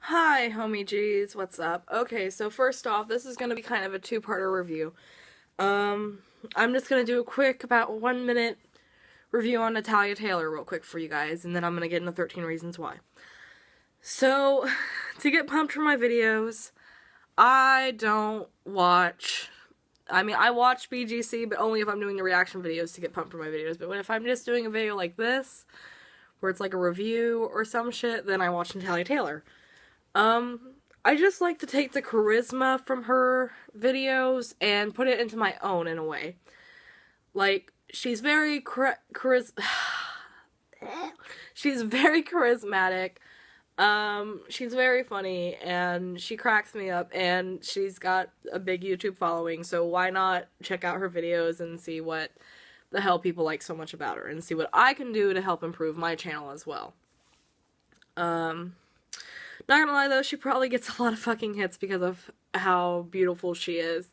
Hi, homie G's, what's up? Okay, so first off, this is gonna be kind of a two-parter review. Um, I'm just gonna do a quick, about 1 minute review on Natalia Taylor real quick for you guys, and then I'm gonna get into 13 reasons why. So, to get pumped for my videos, I don't watch, I watch BGC, but only if I'm doing the reaction videos to get pumped for my videos, but if I'm just doing a video like this, where it's like a review or some shit, then I watch Natalia Taylor. I just like to take the charisma from her videos and put it into my own in a way. Like, she's very she's very charismatic. She's very funny and she cracks me up and she's got a big YouTube following, so why not check out her videos and see what the hell people like so much about her and see what I can do to help improve my channel as well. Not gonna lie though, she probably gets a lot of fucking hits because of how beautiful she is.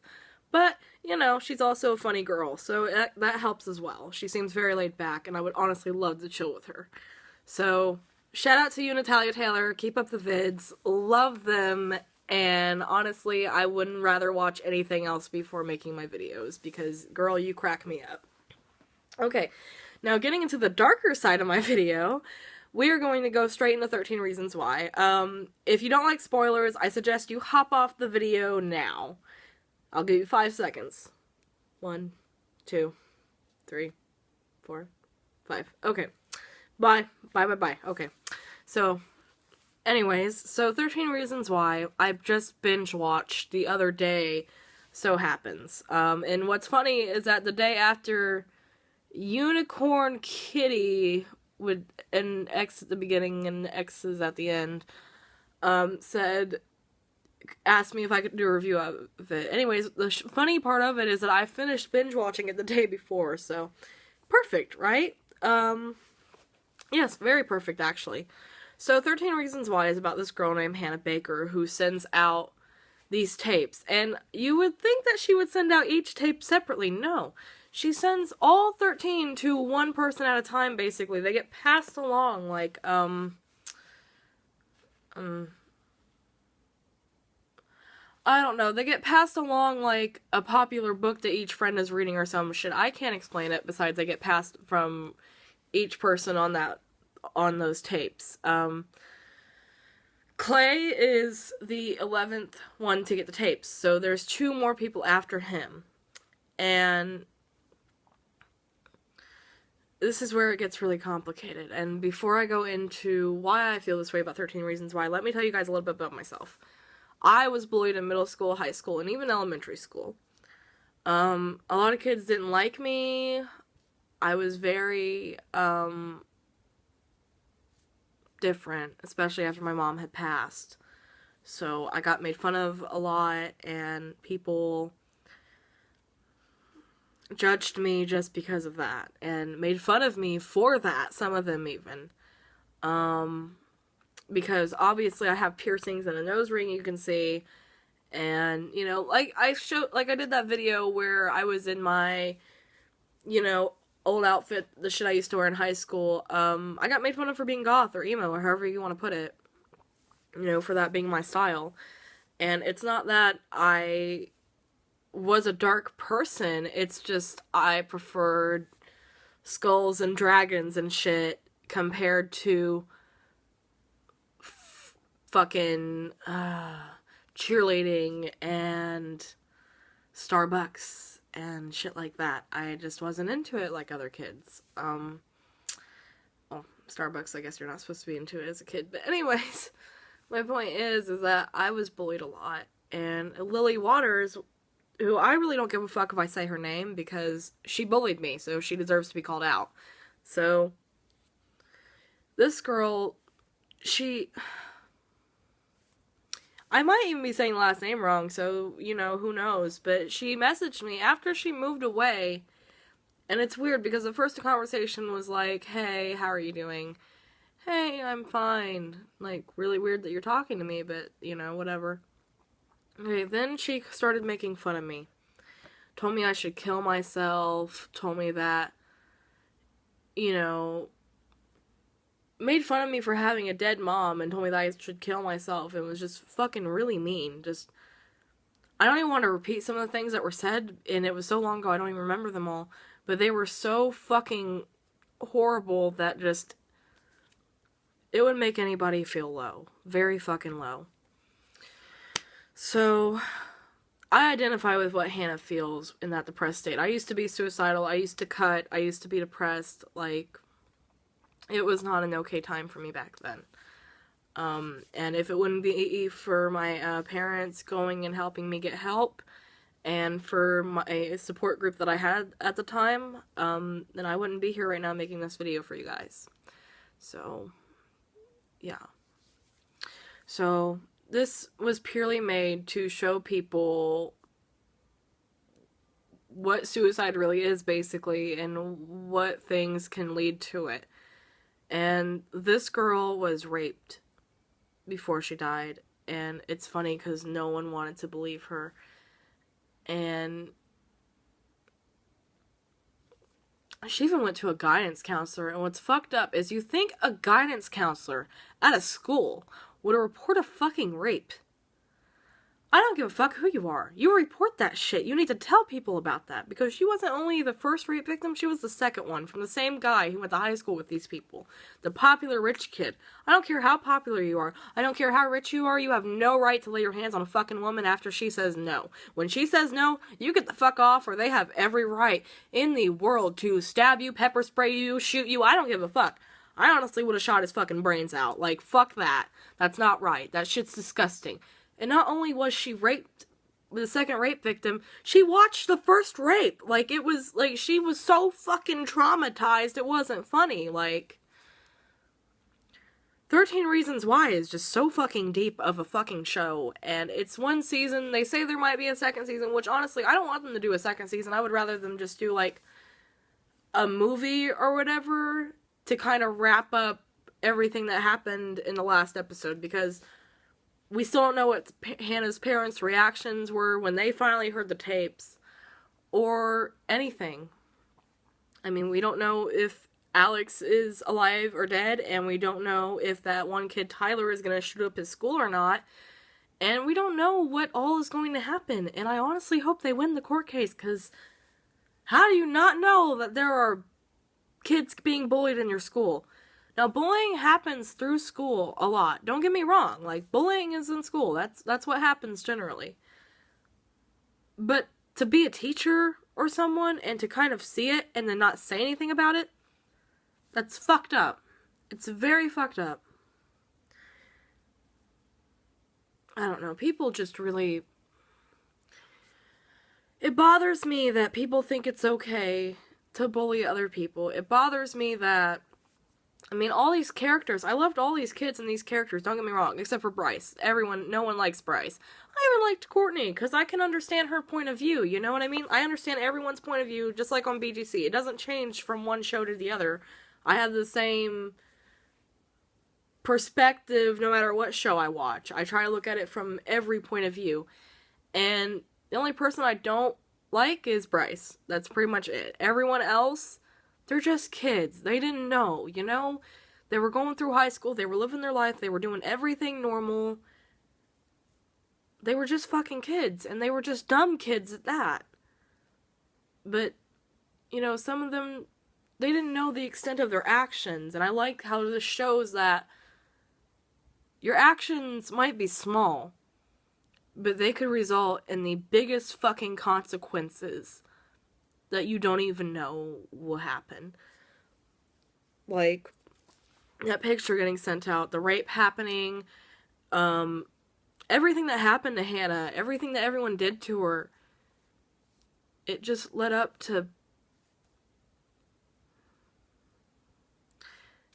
But, you know, she's also a funny girl, so that helps as well. She seems very laid back, and I would honestly love to chill with her. So, shout out to you, Natalia Taylor. Keep up the vids. Love them. And honestly, I wouldn't rather watch anything else before making my videos, because, girl, you crack me up. Okay, now getting into the darker side of my video, we are going to go straight into 13 Reasons Why. If you don't like spoilers, I suggest you hop off the video now. I'll give you 5 seconds. 1, 2, 3, 4, 5. Okay. Bye. Bye, bye, bye. Okay. So, anyways, so 13 Reasons Why, I've just binge watched the other day, So Happens. And what's funny is that the day after Unicorn Kitty, with an X at the beginning and X's at the end, asked me if I could do a review of it. Anyways, the funny part of it is that I finished binge watching it the day before, so perfect, right? Yes, very perfect, actually. So 13 Reasons Why is about this girl named Hannah Baker who sends out these tapes, and you would think that she would send out each tape separately. No. She sends all 13 to one person at a time, basically. They get passed along, like, I don't know. They get passed along like a popular book that each friend is reading or some shit. I can't explain it, besides they get passed from each person on those tapes. Clay is the 11th one to get the tapes, so there's 2 more people after him. And this is where it gets really complicated. And before I go into why I feel this way about 13 Reasons Why, let me tell you guys a little bit about myself. I was bullied in middle school, high school, and even elementary school. A lot of kids didn't like me. I was very, different, especially after my mom had passed. So I got made fun of a lot, and people judged me just because of that, and made fun of me for that, some of them even. Because obviously I have piercings and a nose ring, you can see, and, you know, like I did that video where I was in my, you know, old outfit, the shit I used to wear in high school. I got made fun of for being goth or emo, or however you want to put it, you know, for that being my style. And it's not that I was a dark person, it's just I preferred skulls and dragons and shit compared to fucking cheerleading and Starbucks and shit like that. I just wasn't into it like other kids. Well, Starbucks, I guess you're not supposed to be into it as a kid. But anyways, my point is that I was bullied a lot. And Lily Waters, who I really don't give a fuck if I say her name, because she bullied me, so she deserves to be called out. So, this girl, I might even be saying the last name wrong, so, you know, who knows. But she messaged me after she moved away, and it's weird because the first conversation was like, hey, how are you doing? Hey, I'm fine. Like, really weird that you're talking to me, but, you know, whatever. Okay, then she started making fun of me. Told me I should kill myself, told me that, you know, made fun of me for having a dead mom and told me that I should kill myself. It was just fucking really mean. Just, I don't even want to repeat some of the things that were said, and it was so long ago I don't even remember them all. But they were so fucking horrible that just, it would make anybody feel low. Very fucking low. So, I identify with what Hannah feels in that depressed state. I used to be suicidal, I used to cut, I used to be depressed, like, it was not an okay time for me back then. And if it wouldn't be for my parents going and helping me get help, and for my support group that I had at the time, then I wouldn't be here right now making this video for you guys. So, yeah. So, this was purely made to show people what suicide really is, basically, and what things can lead to it. And this girl was raped before she died, and it's funny because no one wanted to believe her. And she even went to a guidance counselor, and what's fucked up is you think a guidance counselor at a school would report a fucking rape. I don't give a fuck who you are. You report that shit. You need to tell people about that, because she wasn't only the first rape victim, she was the second one from the same guy who went to high school with these people. The popular rich kid. I don't care how popular you are. I don't care how rich you are. You have no right to lay your hands on a fucking woman after she says no. When she says no, you get the fuck off, or they have every right in the world to stab you, pepper spray you, shoot you. I don't give a fuck. I honestly would have shot his fucking brains out. Like, fuck that. That's not right. That shit's disgusting. And not only was she raped, the second rape victim, she watched the first rape. Like, it was, like, she was so fucking traumatized, it wasn't funny. Like, 13 Reasons Why is just so fucking deep of a fucking show. And it's one season. They say there might be a second season, which, honestly, I don't want them to do a second season. I would rather them just do, like, a movie or whatever to kind of wrap up everything that happened in the last episode, because we still don't know what Hannah's parents' reactions were when they finally heard the tapes, or anything. I mean, we don't know if Alex is alive or dead, and we don't know if that one kid, Tyler, is going to shoot up his school or not, and we don't know what all is going to happen, and I honestly hope they win the court case, because how do you not know that there are kids being bullied in your school? Now, bullying happens through school a lot. Don't get me wrong. Like, bullying is in school. That's what happens generally. But to be a teacher or someone and to kind of see it and then not say anything about it, that's fucked up. It's very fucked up. I don't know. People just really... It bothers me that people think it's okay to bully other people. It bothers me that... I mean, all these characters, I loved all these kids and these characters, don't get me wrong, except for Bryce. No one likes Bryce. I even liked Courtney, because I can understand her point of view, you know what I mean? I understand everyone's point of view, just like on BGC. It doesn't change from one show to the other. I have the same perspective no matter what show I watch. I try to look at it from every point of view. And the only person I don't like is Bryce. That's pretty much it. Everyone else... they're just kids. They didn't know, you know? They were going through high school. They were living their life. They were doing everything normal. They were just fucking kids. And they were just dumb kids at that. But, you know, some of them, they didn't know the extent of their actions. And I like how this shows that your actions might be small, but they could result in the biggest fucking consequences that you don't even know will happen. Like, that picture getting sent out, the rape happening, everything that happened to Hannah, everything that everyone did to her, it just led up to...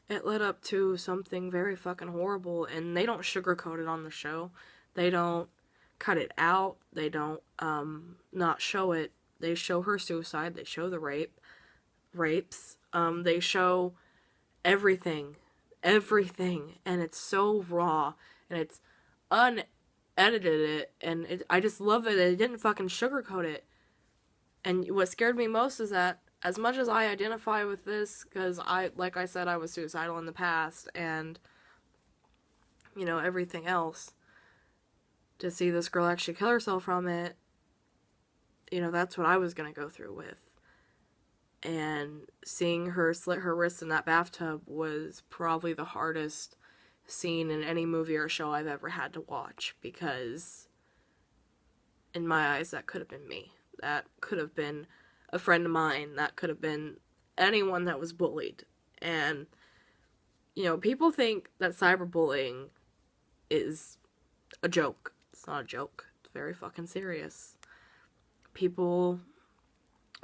it led up to something very fucking horrible, and they don't sugarcoat it on the show. They don't cut it out. They don't, not show it. They show her suicide, they show the rapes, they show everything, and it's so raw, and it's unedited, and I just love that they didn't fucking sugarcoat it. And what scared me most is that as much as I identify with this, because like I said, I was suicidal in the past, and, everything else, to see this girl actually kill herself from it, that's what I was gonna go through with. And seeing her slit her wrist in that bathtub was probably the hardest scene in any movie or show I've ever had to watch, because in my eyes, that could have been me. That could have been a friend of mine. That could have been anyone that was bullied. And, people think that cyberbullying is a joke. It's not a joke. It's very fucking serious. People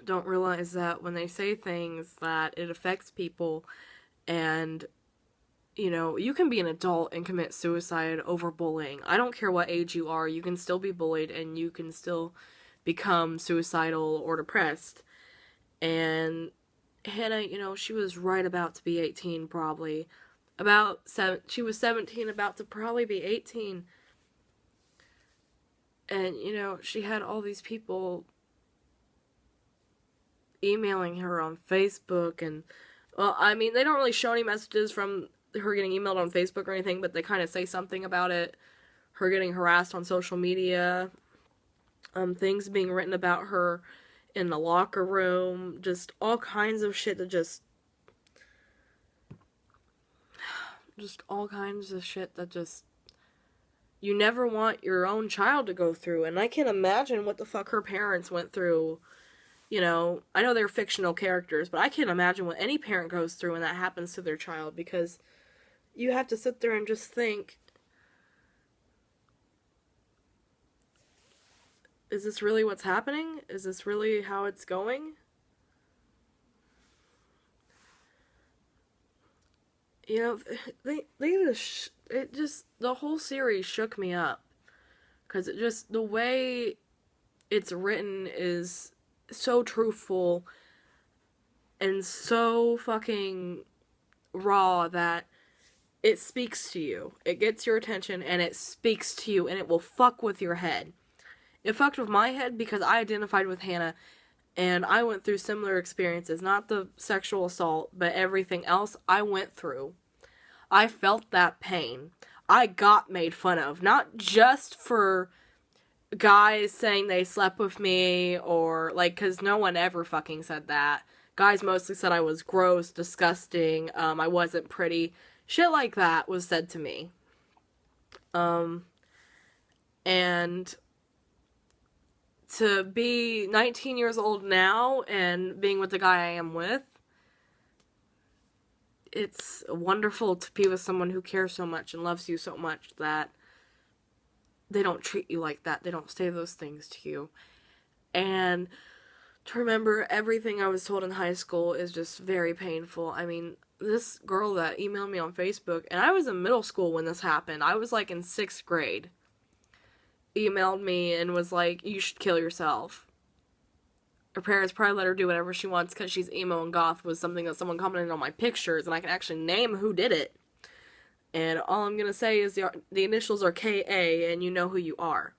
don't realize that when they say things that it affects people, and you can be an adult and commit suicide over bullying. I don't care what age you are, you can still be bullied and you can still become suicidal or depressed. And Hannah, she was right about to be 18 probably. She was 17, about to probably be 18. And, she had all these people emailing her on Facebook, and, well, I mean, they don't really show any messages from her getting emailed on Facebook or anything, but they kind of say something about it. Her getting harassed on social media. Things being written about her in the locker room. Just all kinds of shit that just all kinds of shit that just you never want your own child to go through. And I can't imagine what the fuck her parents went through. I know they're fictional characters, but I can't imagine what any parent goes through when that happens to their child, because you have to sit there and just think, is this really what's happening? Is this really how it's going? The whole series shook me up. Because the way it's written is so truthful and so fucking raw that it speaks to you. It gets your attention and it speaks to you, and it will fuck with your head. It fucked with my head because I identified with Hannah and I went through similar experiences. Not the sexual assault, but everything else I went through. I felt that pain. I got made fun of. Not just for guys saying they slept with me, or, because no one ever fucking said that. Guys mostly said I was gross, disgusting, I wasn't pretty. Shit like that was said to me. And to be 19 years old now and being with the guy I am with, it's wonderful to be with someone who cares so much and loves you so much that they don't treat you like that. They don't say those things to you. And to remember everything I was told in high school is just very painful. I mean, this girl that emailed me on Facebook, and I was in middle school when this happened. I was in 6th grade. Emailed me and was like, you should kill yourself. Her parents probably let her do whatever she wants because she's emo and goth, was something that someone commented on my pictures, and I can actually name who did it. And all I'm gonna say is the initials are K.A., and you know who you are.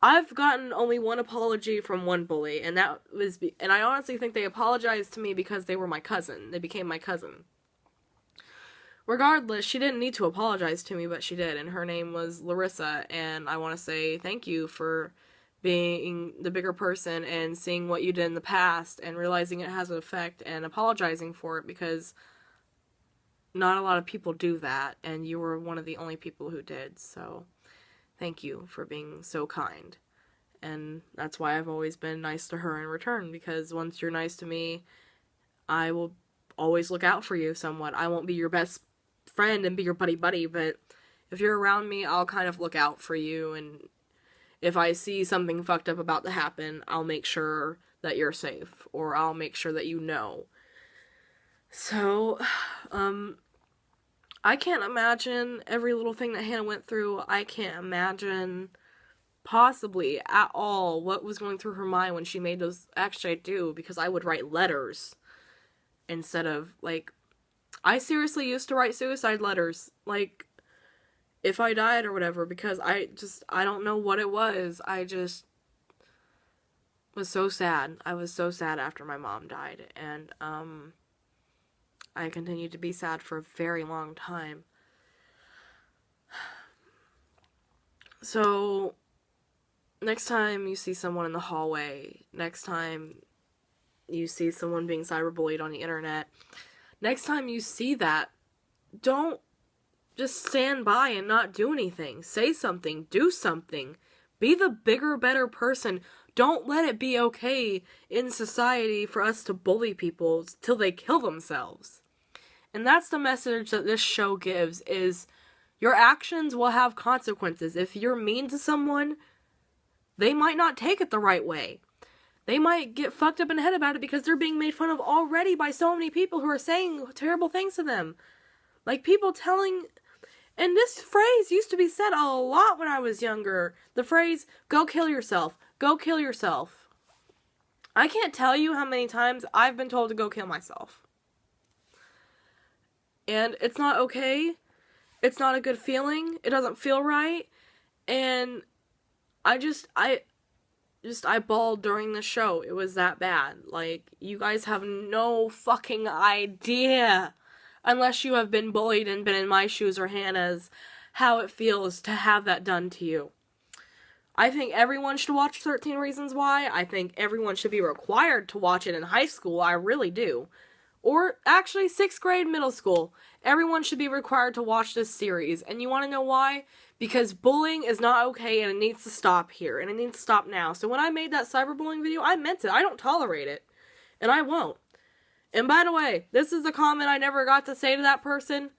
I've gotten only one apology from one bully, and I honestly think they apologized to me because they were my cousin. They became my cousin. Regardless, she didn't need to apologize to me, but she did, and her name was Larissa, and I want to say thank you for being the bigger person and seeing what you did in the past and realizing it has an effect and apologizing for it, because not a lot of people do that, and you were one of the only people who did, so thank you for being so kind. And that's why I've always been nice to her in return, because once you're nice to me, I will always look out for you somewhat. I won't be your best friend and be your buddy, but if you're around me, I'll kind of look out for you, and if I see something fucked up about to happen, I'll make sure that you're safe, or I'll make sure that you know. So, I can't imagine every little thing that Hannah went through. I can't imagine possibly at all what was going through her mind when she made those. Actually, I do, because I would write letters instead of, I seriously used to write suicide letters, if I died or whatever, because I don't know what it was. I just was so sad. I was so sad after my mom died, and I continued to be sad for a very long time. So, next time you see someone in the hallway, next time you see someone being cyberbullied on the internet, next time you see that, don't just stand by and not do anything. Say something. Do something. Be the bigger, better person. Don't let it be okay in society for us to bully people till they kill themselves. And that's the message that this show gives, is your actions will have consequences. If you're mean to someone, they might not take it the right way. They might get fucked up in the head about it because they're being made fun of already by so many people who are saying terrible things to them. Like people telling... And this phrase used to be said a lot when I was younger. The phrase, go kill yourself. Go kill yourself. I can't tell you how many times I've been told to go kill myself. And it's not okay. It's not a good feeling. It doesn't feel right. And I bawled during the show. It was that bad. Like, you guys have no fucking idea, unless you have been bullied and been in my shoes or Hannah's, how it feels to have that done to you. I think everyone should watch 13 Reasons Why. I think everyone should be required to watch it in high school. I really do. Or actually 6th grade, middle school. Everyone should be required to watch this series. And you want to know why? Because bullying is not okay and it needs to stop here. And it needs to stop now. So when I made that cyberbullying video, I meant it. I don't tolerate it. And I won't. And by the way, this is a comment I never got to say to that person.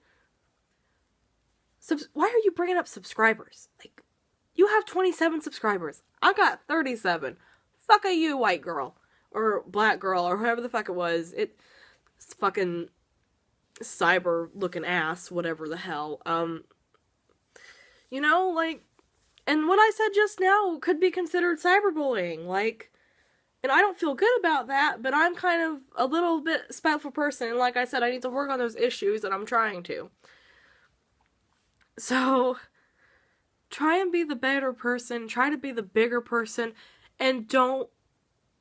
Why are you bringing up subscribers? Like, you have 27 subscribers. I got 37. Fuck a you, white girl. Or black girl, or whoever the fuck it was. It's fucking cyber looking ass, whatever the hell. You know, like, and what I said just now could be considered cyberbullying. Like, and I don't feel good about that, but I'm kind of a little bit spiteful person, and like I said, I need to work on those issues, and I'm trying to. So, try and be the better person, try to be the bigger person, and don't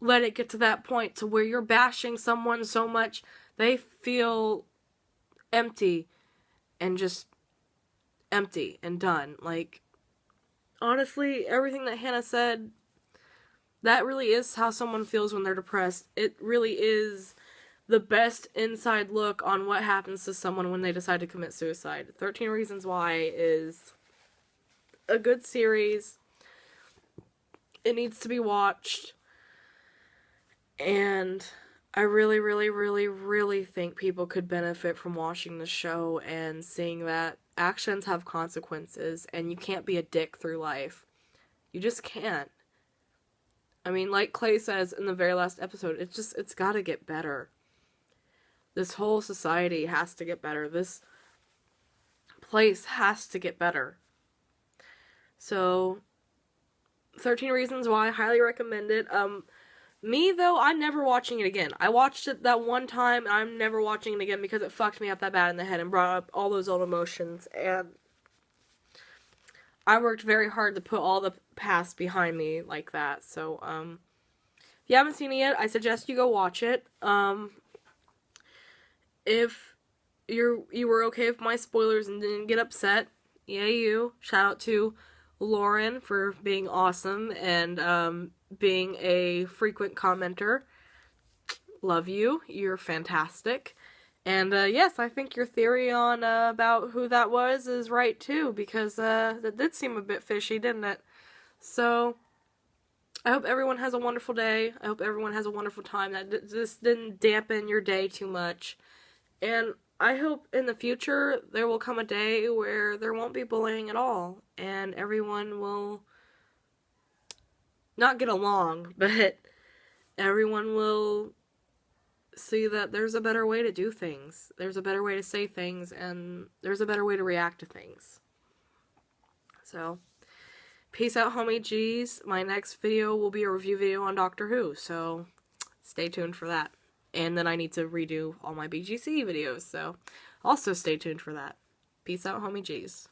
let it get to that point to where you're bashing someone so much they feel empty, and just empty, and done. Like, honestly, everything that Hannah said, that really is how someone feels when they're depressed. It really is the best inside look on what happens to someone when they decide to commit suicide. 13 Reasons Why is a good series. It needs to be watched. And I really, really, really, really think people could benefit from watching the show and seeing that actions have consequences and you can't be a dick through life. You just can't. I mean, like Clay says in the very last episode, it's gotta get better. This whole society has to get better. This place has to get better. So, 13 Reasons Why, I highly recommend it. Me, though, I'm never watching it again. I watched it that one time, and I'm never watching it again because it fucked me up that bad in the head and brought up all those old emotions, and I worked very hard to put all the past behind me like that. So, if you haven't seen it yet, I suggest you go watch it. If you were okay with my spoilers and didn't get upset, yay you. Shout out to Lauren for being awesome and being a frequent commenter. Love you. You're fantastic. And, yes, I think your theory on, about who that was is right, too, because, that did seem a bit fishy, didn't it? So, I hope everyone has a wonderful day. I hope everyone has a wonderful time. That this didn't dampen your day too much. And I hope in the future there will come a day where there won't be bullying at all, and everyone will not get along, but everyone will see that there's a better way to do things. There's a better way to say things, and there's a better way to react to things. So, peace out, homie G's. My next video will be a review video on Doctor Who, so stay tuned for that. And then I need to redo all my BGC videos, so also stay tuned for that. Peace out, homie G's.